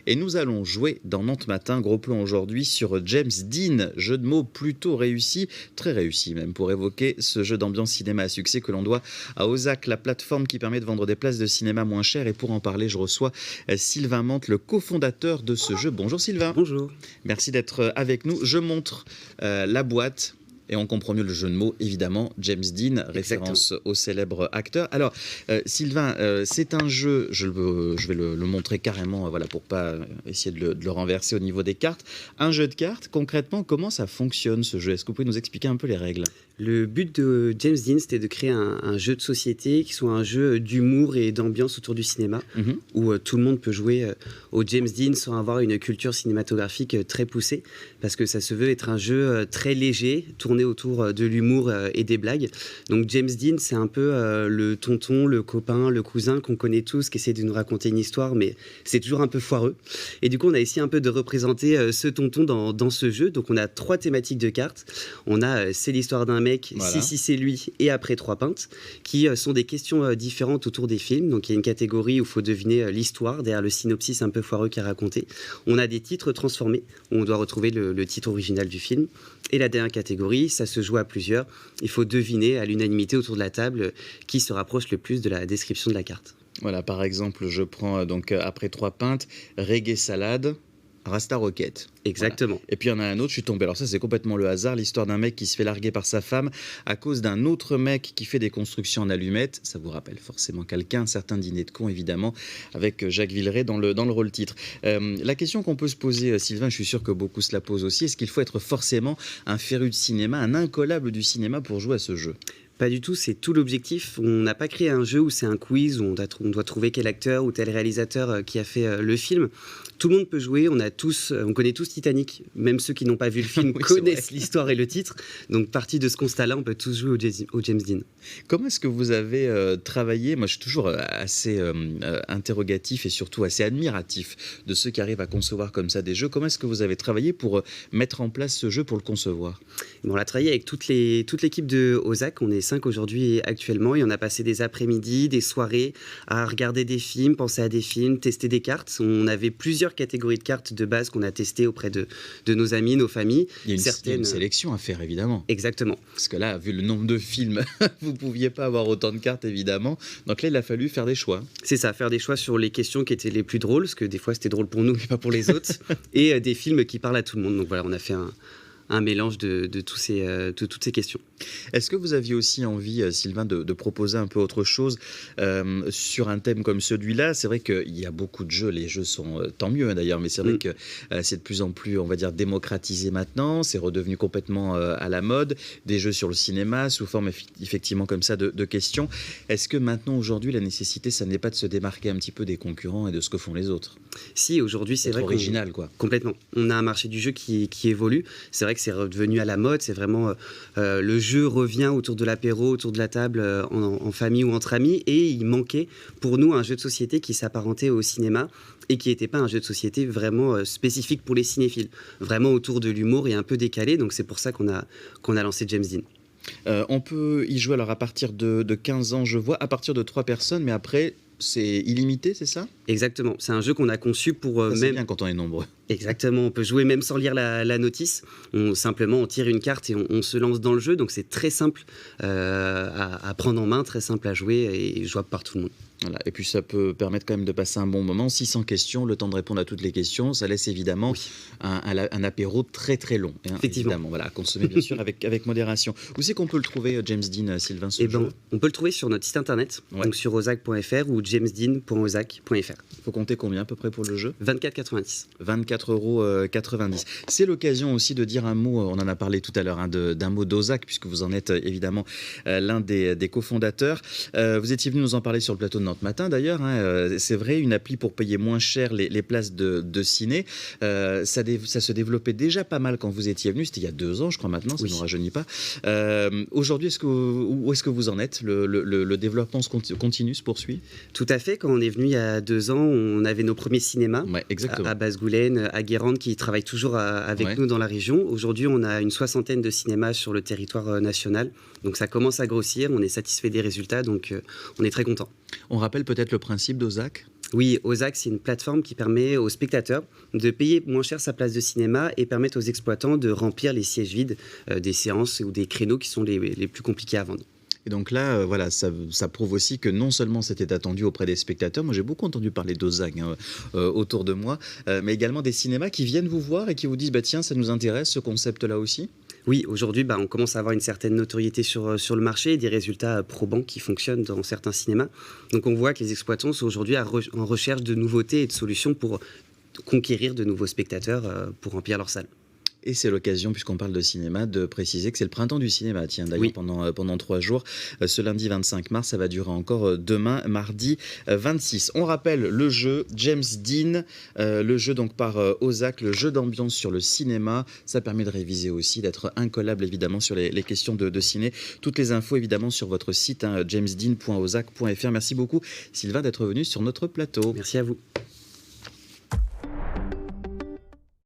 et nous allons jouer dans Nantes Matin. Gros plan aujourd'hui sur James Dean, jeu de mots plutôt réussi, très réussi même, pour évoquer ce jeu d'ambiance cinéma à succès que l'on doit à Ozak, la plateforme qui permet de vendre des places de cinéma moins chères. Et pour en parler, je reçois Sylvain Mante, le cofondateur de ce jeu. Bonjour Sylvain. Bonjour. Merci d'être avec nous. Je montre la boîte. Et on comprend mieux le jeu de mots, évidemment, James Dean, référence au célèbre acteur. Alors, Sylvain, c'est un jeu, je vais le montrer carrément, voilà, pour pas essayer de le renverser au niveau des cartes. Un jeu de cartes, concrètement, comment ça fonctionne ce jeu? Est-ce que vous pouvez nous expliquer un peu les règles? Le but de James Dean, c'était de créer un jeu de société qui soit un jeu d'humour et d'ambiance autour du cinéma, où tout le monde peut jouer au James Dean sans avoir une culture cinématographique très poussée, parce que ça se veut être un jeu très léger, tourné autour de l'humour et des blagues. Donc James Dean, c'est un peu le tonton, le copain, le cousin qu'on connaît tous, qui essaie de nous raconter une histoire, mais c'est toujours un peu foireux. Et du coup, on a essayé un peu de représenter ce tonton dans ce jeu. Donc on a 3 thématiques de cartes. On a c'est l'histoire d'un mec, voilà. si c'est lui, et après 3 pintes, qui sont des questions différentes autour des films. Donc il y a une catégorie où il faut deviner l'histoire, derrière le synopsis un peu foireux qui est raconté. On a des titres transformés, où on doit retrouver le titre original du film. Et la dernière catégorie, ça se joue à plusieurs. Il faut deviner à l'unanimité autour de la table qui se rapproche le plus de la description de la carte. Voilà, par exemple, je prends donc après 3 pintes, reggae salade, Rasta Rocket. Exactement. Voilà. Et puis il y en a un autre, je suis tombé. Alors ça, c'est complètement le hasard. L'histoire d'un mec qui se fait larguer par sa femme à cause d'un autre mec qui fait des constructions en allumettes. Ça vous rappelle forcément quelqu'un, un certain Dîner de con, évidemment, avec Jacques Villeray dans le rôle titre. La question qu'on peut se poser, Sylvain, je suis sûr que beaucoup se la posent aussi, est-ce qu'il faut être forcément un féru de cinéma, un incollable du cinéma pour jouer à ce jeu? Pas du tout, c'est tout l'objectif. On n'a pas créé un jeu où c'est un quiz, où on doit trouver quel acteur ou tel réalisateur qui a fait le film. Tout le monde peut jouer, on connaît tous Titanic, même ceux qui n'ont pas vu le film oui, connaissent l'histoire et le titre. Donc parti de ce constat-là, on peut tous jouer au James Dean. Comment est-ce que vous avez travaillé? Moi, je suis toujours assez interrogatif et surtout assez admiratif de ceux qui arrivent à concevoir comme ça des jeux. Comment est-ce que vous avez travaillé pour mettre en place ce jeu, pour le concevoir? Bon, on a travaillé avec toute l'équipe de Ozak, on est 5 aujourd'hui actuellement, et on a passé des après-midi, des soirées à regarder des films, penser à des films, tester des cartes. On avait plusieurs catégories de cartes de base qu'on a testées auprès de nos amis, nos familles. Il y a une sélection à faire, évidemment. Exactement. Parce que là, vu le nombre de films, vous ne pouviez pas avoir autant de cartes, évidemment. Donc là, il a fallu faire des choix. C'est ça, faire des choix sur les questions qui étaient les plus drôles, parce que des fois, c'était drôle pour nous, mais pas pour les autres, et des films qui parlent à tout le monde. Donc voilà, on a fait un mélange de toutes ces questions. Est-ce que vous aviez aussi envie, Sylvain, de proposer un peu autre chose sur un thème comme celui-là? C'est vrai qu'il y a beaucoup de jeux, les jeux sont tant mieux d'ailleurs, mais c'est vrai que c'est de plus en plus, on va dire, démocratisé maintenant, c'est redevenu complètement à la mode, des jeux sur le cinéma, sous forme effectivement comme ça de questions. Est-ce que maintenant, aujourd'hui, la nécessité, ça n'est pas de se démarquer un petit peu des concurrents et de ce que font les autres? Si, aujourd'hui, c'est vrai original, quoi. Complètement. On a un marché du jeu qui évolue. C'est vrai que c'est redevenu à la mode. C'est vraiment le jeu revient autour de l'apéro, autour de la table, en famille ou entre amis. Et il manquait pour nous un jeu de société qui s'apparentait au cinéma et qui n'était pas un jeu de société vraiment spécifique pour les cinéphiles. Vraiment autour de l'humour et un peu décalé. Donc c'est pour ça qu'on a lancé James Dean. On peut y jouer alors à partir de 15 ans, je vois, à partir de 3 personnes, mais après, c'est illimité, c'est ça? Exactement. C'est un jeu qu'on a conçu pour ça, c'est bien quand on est nombreux. Exactement, on peut jouer même sans lire la notice. Simplement, on tire une carte et on se lance dans le jeu. Donc c'est très simple à prendre en main, très simple à jouer et jouable par tout le monde. Voilà. Et puis ça peut permettre quand même de passer un bon moment. 600 questions, le temps de répondre à toutes les questions. Ça laisse évidemment un apéro très très long. Hein, effectivement. Évidemment. Voilà, à consommer bien sûr avec modération. Où c'est qu'on peut le trouver, James Dean, Sylvain, ce jeu? On peut le trouver sur notre site internet, donc sur ozak.fr ou jamesdean.ozak.fr. Il faut compter combien à peu près pour le jeu? 24,90. 24,90 €. C'est l'occasion aussi de dire un mot, on en a parlé tout à l'heure, hein, d'un mot d'Ozak, puisque vous en êtes évidemment l'un des cofondateurs. Vous étiez venu nous en parler sur le plateau de Nantes Matin d'ailleurs. Hein, c'est vrai, une appli pour payer moins cher les places de ciné. Ça se développait déjà pas mal quand vous étiez venu. C'était il y a 2 ans, je crois maintenant, ça ne nous rajeunit pas. Aujourd'hui, où est-ce que vous en êtes? Le développement continue, se poursuit? Tout à fait. Quand on est venu il y a 2 ans, on avait nos premiers cinémas à Basse-Goulaine, à Guérande, qui travaillent toujours avec nous dans la région. Aujourd'hui, on a une 60aine de cinémas sur le territoire national. Donc ça commence à grossir, on est satisfait des résultats, donc on est très content. On rappelle peut-être le principe d'Ozak? Oui, Ozak, c'est une plateforme qui permet aux spectateurs de payer moins cher sa place de cinéma et permettre aux exploitants de remplir les sièges vides des séances ou des créneaux qui sont les plus compliqués à vendre. Et donc là, voilà, ça prouve aussi que non seulement c'était attendu auprès des spectateurs, moi j'ai beaucoup entendu parler d'Ozag autour de moi, mais également des cinémas qui viennent vous voir et qui vous disent bah, tiens, ça nous intéresse ce concept-là aussi. Oui, aujourd'hui, on commence à avoir une certaine notoriété sur le marché et des résultats probants qui fonctionnent dans certains cinémas. Donc on voit que les exploitants sont aujourd'hui en recherche de nouveautés et de solutions pour conquérir de nouveaux spectateurs pour remplir leurs salles. Et c'est l'occasion, puisqu'on parle de cinéma, de préciser que c'est le printemps du cinéma. Tiens, d'ailleurs, Oui. pendant 3 jours, ce lundi 25 mars, ça va durer encore demain, mardi 26. On rappelle le jeu James Dean, le jeu donc par Ozak, le jeu d'ambiance sur le cinéma. Ça permet de réviser aussi, d'être incollable évidemment sur les questions de ciné. Toutes les infos évidemment sur votre site, jamesdean.ozak.fr. Merci beaucoup Sylvain d'être venu sur notre plateau. Merci à vous.